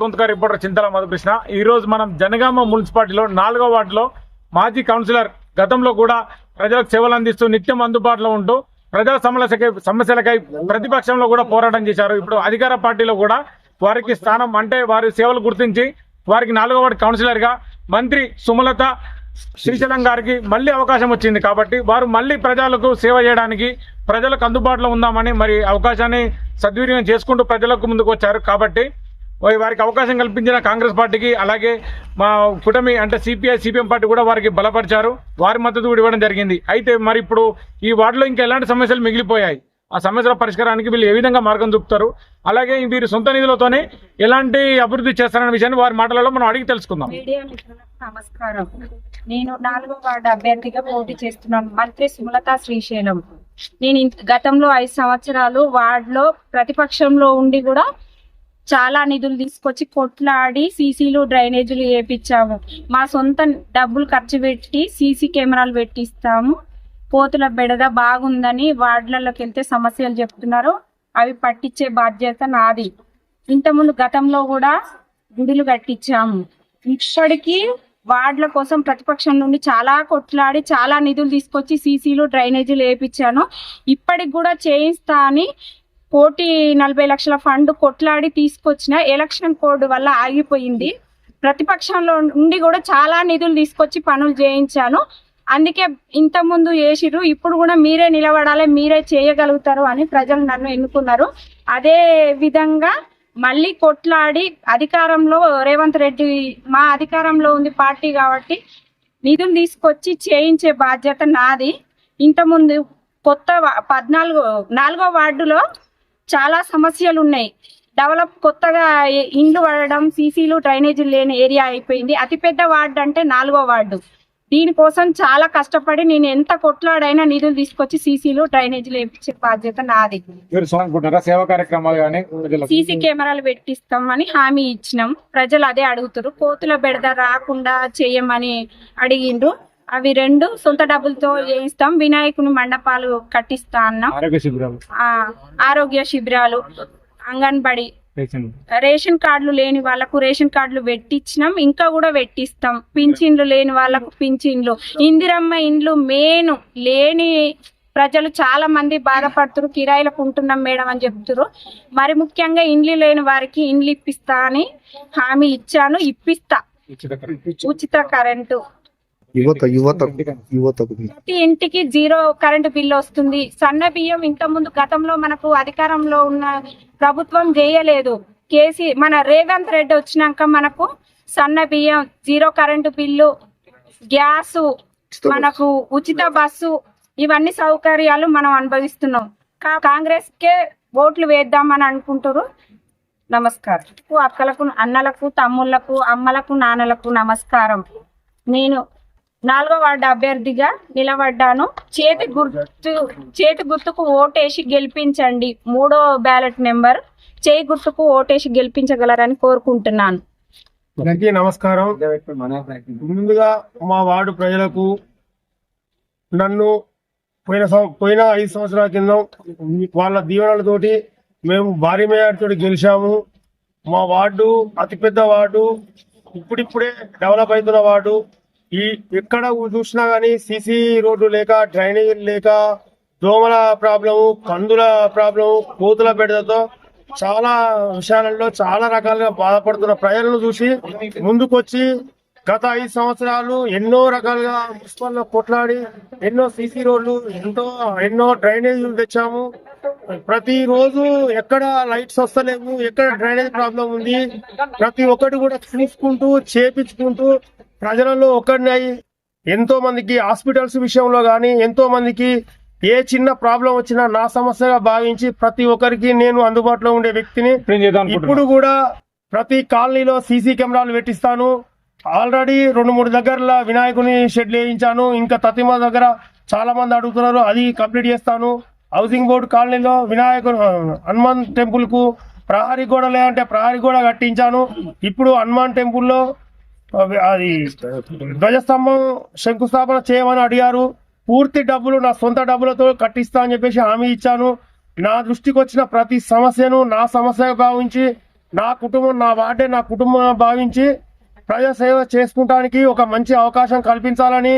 గొంతుక రిపోర్టర్ చింతల మధుకృష్ణ. ఈ రోజు మనం జనగామ మున్సిపాలిటీలో 4వ వార్డులో మాజీ కౌన్సిలర్ గతంలో కూడా ప్రజలకు సేవలు అందిస్తూ నిత్యం అందుబాటులో ఉంటూ ప్రజా సమస్యలకై ప్రతిపక్షంలో కూడా పోరాటం చేశారు. ఇప్పుడు అధికార పార్టీలో కూడా వారికి స్థానం అంటే వారి సేవలు గుర్తించి వారికి 4వ వార్డు కౌన్సిలర్ గా మంత్రి సుమలత శ్రీశైలం గారికి మళ్ళీ అవకాశం వచ్చింది. కాబట్టి వారు మళ్ళీ ప్రజలకు సేవ చేయడానికి ప్రజలకు అందుబాటులో ఉందామని మరి అవకాశాన్ని సద్వినియోగం చేసుకుంటూ ప్రజలకు ముందుకు వచ్చారు. కాబట్టి వారికి అవకాశం కల్పించిన కాంగ్రెస్ పార్టీకి అలాగే మా కూటమి అంటే సిపిఐ సిపిఎం పార్టీ కూడా వారికి బలపరిచారు, వారి మద్దతు కూడా ఇవ్వడం జరిగింది. అయితే మరి ఇప్పుడు ఈ వార్డులో ఇంకా ఎలాంటి సమస్యలు మిగిలిపోయాయి, ఆ సమస్యల పరిష్కారానికి వీళ్ళు ఏ విధంగా మార్గం చూపుతారు, అలాగే వీరు సొంత నిధులతోనే ఎలాంటి అభివృద్ధి చేస్తారనే విషయాన్ని వారి మాటలలో మనం అడిగి తెలుసుకుందాం. నమస్కారం. నేను 4వ వార్డు అభ్యర్థిగా పోటీ చేస్తున్నాను, మంత్రి సుమలత శ్రీశైలం. నేను గతంలో 5 సంవత్సరాలు వార్డులో ప్రతిపక్షంలో ఉండి కూడా చాలా నిధులు తీసుకొచ్చి కొట్లాడి సీసీలు డ్రైనేజీలు వేయించాము. మా సొంత డబ్బులు ఖర్చు పెట్టి సీసీ కెమెరాలు పెట్టిస్తాము. కోతుల బెడద బాగుందని వార్డులలోకి వెళ్తే సమస్యలు చెప్తున్నారు, అవి పట్టించే బాధ్యత నాది. ఇంతకుముందు గతంలో కూడా గుడులు కట్టించాము. ఇప్పటికీ వార్డుల కోసం ప్రతిపక్షం నుండి చాలా కొట్లాడి చాలా నిధులు తీసుకొచ్చి సీసీలు డ్రైనేజీలు వేయించాను. ఇప్పటికి కూడా చేయిస్తా అని 1,40,00,000 ఫండ్ కొట్లాడి తీసుకొచ్చిన ఎలక్షన్ కోడ్ వల్ల ఆగిపోయింది. ప్రతిపక్షంలో ఉండి కూడా చాలా నిధులు తీసుకొచ్చి పనులు చేయించాను. అందుకే ఇంత ముందు చేసిర్రు, ఇప్పుడు కూడా మీరే నిలబడాలి, మీరే చేయగలుగుతారు అని ప్రజలు నన్ను ఎన్నుకున్నారు. అదే విధంగా మళ్ళీ కొట్లాడి అధికారంలో రేవంత్ రెడ్డి మా అధికారంలో ఉంది పార్టీ కాబట్టి నిధులు తీసుకొచ్చి చేయించే బాధ్యత నాది. ఇంతకుముందు కొత్త 4వ వార్డులో చాలా సమస్యలు ఉన్నాయి. కొత్తగా ఇండ్లు పడడం, సీసీలు డ్రైనేజీలు లేని ఏరియా అయిపోయింది. అతిపెద్ద వార్డు అంటే 4వ వార్డు. దీనికోసం చాలా కష్టపడి నేను ఎంత కొట్లాడైనా నిధులు తీసుకొచ్చి సీసీలు డ్రైనేజీలు వేయించే బాధ్యత నాది. సీసీ కెమెరాలు పెట్టిస్తామని హామీ ఇచ్చినాం, ప్రజలు అదే అడుగుతారు. కోతుల బెడద రాకుండా చేయమని అడిగిండ్రు. అవి 2 సొంత డబ్బులతో చేయిస్తాం. వినాయకుని మండపాలు కట్టిస్తా అన్నాం. ఆరోగ్య శిబిరాలు, అంగన్వాడీ, రేషన్ కార్డులు లేని వాళ్ళకు రేషన్ కార్డులు పెట్టించినాం, ఇంకా కూడా పెట్టిస్తాం. పింఛన్లు లేని వాళ్ళకు పింఛన్లు, ఇందిరమ్మ ఇండ్లు మెయిన్ లేని ప్రజలు చాలా మంది బాధపడుతున్నారు, కిరాయిలకు ఉంటున్నాం మేడం అని చెప్తున్నారు. మరి ముఖ్యంగా ఇండ్లు లేని వారికి ఇండ్లు ఇప్పిస్తా అని హామీ ఇచ్చాను, ఇప్పిస్తా. ఉచిత కరెంటు, ప్రతి ఇంటికి 0 కరెంటు బిల్లు వస్తుంది. సన్న బియ్యం ఇంత ముందు గతంలో మనకు అధికారంలో ఉన్న ప్రభుత్వం చేయలేదు. మన రేవంత్ రెడ్డి వచ్చినాక మనకు సన్న బియ్యం, 0 కరెంటు బిల్లు, గ్యాసు, మనకు ఉచిత బస్సు, ఇవన్నీ సౌకర్యాలు మనం అనుభవిస్తున్నాం. కాంగ్రెస్ కే ఓట్లు వేద్దామని అనుకుంటారు. నమస్కారం. అక్కలకు, అన్నలకు, తమ్ముళ్లకు, అమ్మలకు, నాన్నలకు నమస్కారం. నేను 4వ వార్డు అభ్యర్థిగా నిలబడ్డాను. చేతి గుర్తుకు ఓటేసి గెలిపించండి. 3వ బ్యాలెట్ నెంబర్ చేయి గుర్తుకు ఓటేసి గెలిపించగలరని కోరుకుంటున్నాను. నమస్కారం. ముందుగా మా వార్డు ప్రజలకు నన్ను పోయిన 5 సంవత్సరాల కింద వాళ్ళ దీవెనలతోటి మేము భారీ మేయర్తో గెలిచాము. మా వార్డు అతిపెద్ద వార్డు, ఇప్పుడిప్పుడే డెవలప్ అవుతున్న వార్డు. ఎక్కడ చూసినా గానీ సీసీ రోడ్డు లేక, డ్రైనేజీలు లేక, దోమల ప్రాబ్లము, కందుల ప్రాబ్లము, కోతుల బెడదతో చాలా విషయాలలో చాలా రకాలుగా బాధపడుతున్న ప్రజలను చూసి ముందుకొచ్చి గత 5 సంవత్సరాలు ఎన్నో రకాలుగా మున్సిపల్ కొట్లాడి ఎన్నో సీసీ రోడ్లు, ఎన్నో డ్రైనేజీలు తెచ్చాము. ప్రతిరోజు ఎక్కడ లైట్స్ వస్తలేవు, ఎక్కడ డ్రైనేజ్ ప్రాబ్లం ఉంది, ప్రతి ఒక్కటి కూడా చూసుకుంటూ చేపించుకుంటూ ప్రజలలో ఒక్కడినై ఎంతో మందికి హాస్పిటల్స్ విషయంలో కానీ ఎంతో మందికి ఏ చిన్న ప్రాబ్లం వచ్చినా నా సమస్యగా భావించి ప్రతి ఒక్కరికి నేను అందుబాటులో ఉండే వ్యక్తిని. ఇప్పుడు కూడా ప్రతి కాలనీలో సీసీ కెమెరాలు పెట్టిస్తాను. ఆల్రెడీ 2-3 దగ్గరలో వినాయకుని షెడ్లు వేయించాను. ఇంకా తతిమ దగ్గర చాలా మంది అడుగుతున్నారు, అది కంప్లీట్ చేస్తాను. హౌసింగ్ బోర్డు కాలనీలో వినాయకుడు హనుమాన్ టెంపుల్ కు ప్రహరీ గోడ లేదంటే ప్రహరీ గోడ కట్టించాను. ఇప్పుడు హనుమాన్ టెంపుల్లో అది ధ్వజస్తంభం శంకుస్థాపన చేయమని అడిగారు. పూర్తి డబ్బులు నా సొంత డబ్బులతో కట్టిస్తా అని చెప్పేసి హామీ ఇచ్చాను. నా దృష్టికి వచ్చిన ప్రతి సమస్యను నా సమస్యగా భావించి నా కుటుంబం, నా వార్డే నా కుటుంబం భావించి ప్రజాసేవ చేసుకుంటానికి ఒక మంచి అవకాశం కల్పించాలని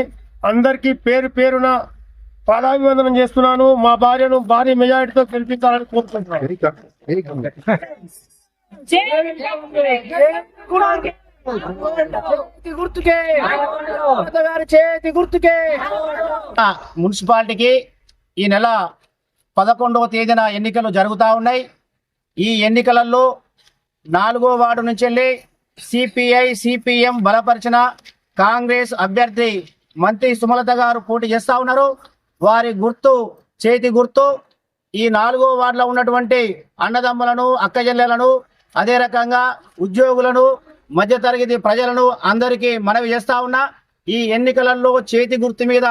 అందరికీ పేరు పేరున పాదాభివందనం చేస్తున్నాను. మా భార్యను భారీ మెజారిటీతో గెలిపించాలని కోరుకుంటున్నాను. మున్సిపాలిటీకి ఈ నెల 11వ తేదీన ఎన్నికలు జరుగుతూ ఉన్నాయి. ఈ ఎన్నికలలో 4వ వార్డు నుంచి వెళ్ళి సిపిఐ సిపిఎం బలపరిచిన కాంగ్రెస్ అభ్యర్థి మంత్రి సుమలత గారు పోటీ చేస్తూ ఉన్నారు. వారి గుర్తు చేతి గుర్తు. ఈ 4వ వార్డులో ఉన్నటువంటి అన్నదమ్ములను, అక్కజెల్లెలను, అదే రకంగా ఉద్యోగులను, మధ్యతరగతి ప్రజలను అందరికీ మనవి చేస్తా ఉన్నా. ఈ ఎన్నికలలో చేతి గుర్తు మీద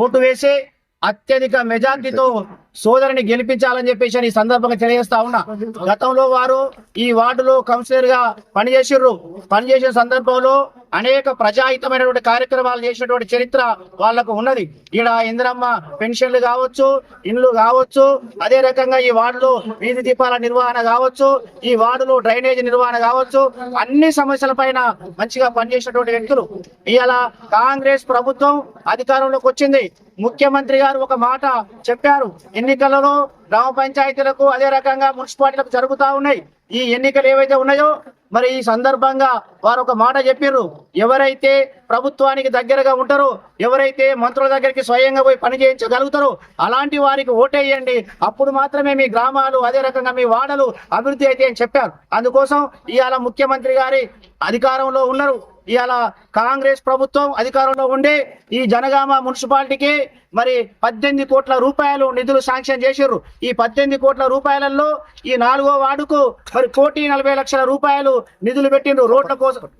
ఓటు వేసి అత్యధిక మెజార్టీతో సోదరిని గెలిపించాలని చెప్పేసి ఈ సందర్భంగా తెలియజేస్తా ఉన్నా. గతంలో వారు ఈ వార్డులో కౌన్సిలర్ గా పనిచేసిన సందర్భంలో అనేక ప్రజాహితమైనటువంటి కార్యక్రమాలు చేసినటువంటి చరిత్ర వాళ్లకు ఉన్నది. ఈడ ఇందిరమ్మ పెన్షన్లు కావచ్చు, ఇండ్లు కావచ్చు, అదే రకంగా ఈ వార్డులో వీధి దీపాల నిర్వహణ కావచ్చు, ఈ వార్డులో డ్రైనేజ్ నిర్వహణ కావచ్చు, అన్ని సమస్యల పైన మంచిగా పనిచేసినటువంటి వ్యక్తులు. ఇవాళ కాంగ్రెస్ ప్రభుత్వం అధికారంలోకి వచ్చింది. ముఖ్యమంత్రి గారు ఒక మాట చెప్పారు, ఎన్నికలలో గ్రామ పంచాయతీలకు అదే రకంగా మున్సిపాలిటీలకు జరుగుతూ ఉన్నాయి. ఈ ఎన్నికలు ఏవైతే ఉన్నాయో మరి ఈ సందర్భంగా వారు ఒక మాట చెప్పారు, ఎవరైతే ప్రభుత్వానికి దగ్గరగా ఉంటారో, ఎవరైతే మంత్రుల దగ్గరికి స్వయంగా పోయి పని చేయించగలుగుతారో అలాంటి వారికి ఓటేయండి, అప్పుడు మాత్రమే మీ గ్రామాలు అదే రకంగా మీ వాడలు అభివృద్ధి అయితే అని చెప్పారు. అందుకోసం ఇవాళ ముఖ్యమంత్రి గారి అధికారంలో ఉన్నారు. ఇవాళ కాంగ్రెస్ ప్రభుత్వం అధికారంలో ఉండి ఈ జనగామ మున్సిపాలిటీకి మరి 18 కోట్ల రూపాయలు నిధులు శాంక్షన్ చేశారు. ఈ 18 కోట్ల రూపాయలలో ఈ 4వ వార్డుకు మరి 1,40,00,000 రూపాయలు నిధులు పెట్టిండ్రు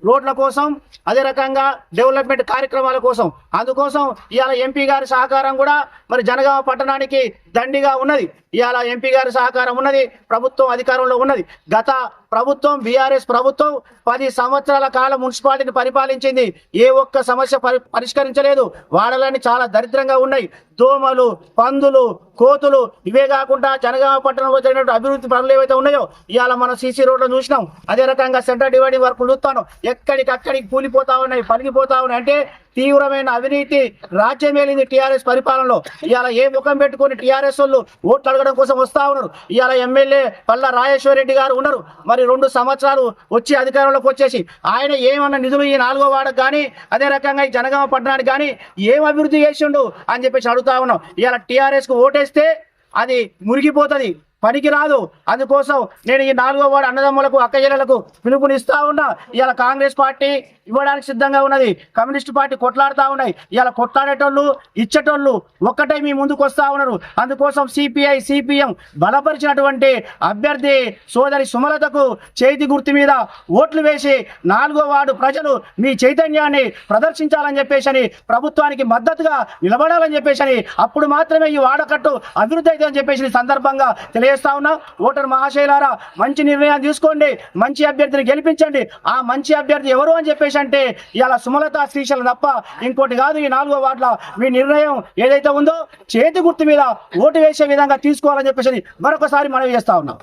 రోడ్ల కోసం అదే రకంగా డెవలప్మెంట్ కార్యక్రమాల కోసం. అందుకోసం ఇవాళ ఎంపీ గారి సహకారం కూడా మరి జనగామ పట్టణానికి దండిగా ఉన్నది. ఇవాళ ఎంపీ గారి సహకారం ఉన్నది, ప్రభుత్వం అధికారంలో ఉన్నది. గత ప్రభుత్వం బీఆర్ఎస్ ప్రభుత్వం 10 సంవత్సరాల కాలం మున్సిపాలిటీని పరిపాలించింది. ఏ ఒక్క సమస్య పరిష్కరించలేదు. వాడలన్నీ చాలా దరిద్రంగా ఉన్నాయి. దోమలు, పందులు, కోతులు, ఇవే కాకుండా జనగామ పట్టణంలో జరిగినట్టు అభివృద్ధి పనులు ఏవైతే ఉన్నాయో ఇవాళ మనం సీసీ రోడ్లను చూసినాం. అదే రకంగా సెంటర్ డివైడింగ్ వర్క్ చూస్తాను, ఎక్కడికక్కడికి కూలిపోతా ఉన్నాయి, పలిగిపోతా ఉన్నాయి. అంటే తీవ్రమైన అవినీతి రాజ్యమేలింది టీఆర్ఎస్ పరిపాలనలో. ఇవాళ ఏ ముఖం పెట్టుకుని టీఆర్ఎస్ వాళ్ళు ఓట్లు అడగడం కోసం వస్తా ఉన్నారు. ఇవాళ ఎమ్మెల్యే పల్లా రాజేశ్వర రెడ్డి గారు ఉన్నారు. మరి 2 సంవత్సరాలు వచ్చి అధికారంలోకి వచ్చేసి ఆయన ఏమన్నా నిధులు ఈ 4వ వార్డుకు కానీ అదే రకంగా ఈ జనగామ పట్టణానికి కానీ ఏం అభివృద్ధి చేసిండు అని చెప్పేసి అడుగుతా ఉన్నాం. ఇవాళ టీఆర్ఎస్ కు ఓటేస్తే అది మురిగిపోతుంది, పనికి రాదు. అందుకోసం నేను ఈ 4వ వార్డు అన్నదమ్ములకు, అక్కజెల్లెలకు పిలుపునిస్తా ఉన్నా. ఇవాళ కాంగ్రెస్ పార్టీ ఇవ్వడానికి సిద్ధంగా ఉన్నది, కమ్యూనిస్ట్ పార్టీ కొట్లాడుతూ ఉన్నాయి. ఇవాళ కొట్లాడేటోళ్ళు ఇచ్చేటోళ్ళు ఒక్కటే మీ ముందుకు వస్తా ఉన్నారు. అందుకోసం సిపిఐ సిపిఎం బలపరిచినటువంటి అభ్యర్థి సోదరి సుమలతకు చేతి గుర్తు మీద ఓట్లు వేసి 4వ వార్డు ప్రజలు మీ చైతన్యాన్ని ప్రదర్శించాలని చెప్పేసి, ప్రభుత్వానికి మద్దతుగా నిలబడాలని చెప్పేసి, అప్పుడు మాత్రమే ఈ వాడకట్టు అభివృద్ధి అవుతుందని చెప్పేసి సందర్భంగా తెలియజేస్తా ఉన్నా. ఓటర్ మహాశైలారా, మంచి నిర్ణయం తీసుకోండి, మంచి అభ్యర్థిని గెలిపించండి. ఆ మంచి అభ్యర్థి ఎవరు అని చెప్పేసి అంటే ఇలా సుమలత శ్రీశైలం తప్ప ఇంకోటి కాదు. ఈ 4వ వార్డులో మీ నిర్ణయం ఏదైతే ఉందో చేతి గుర్తు మీద ఓటు వేసే విధంగా తీసుకోవాలని చెప్పేసి మరొకసారి మనవి చేస్తా ఉన్నాం.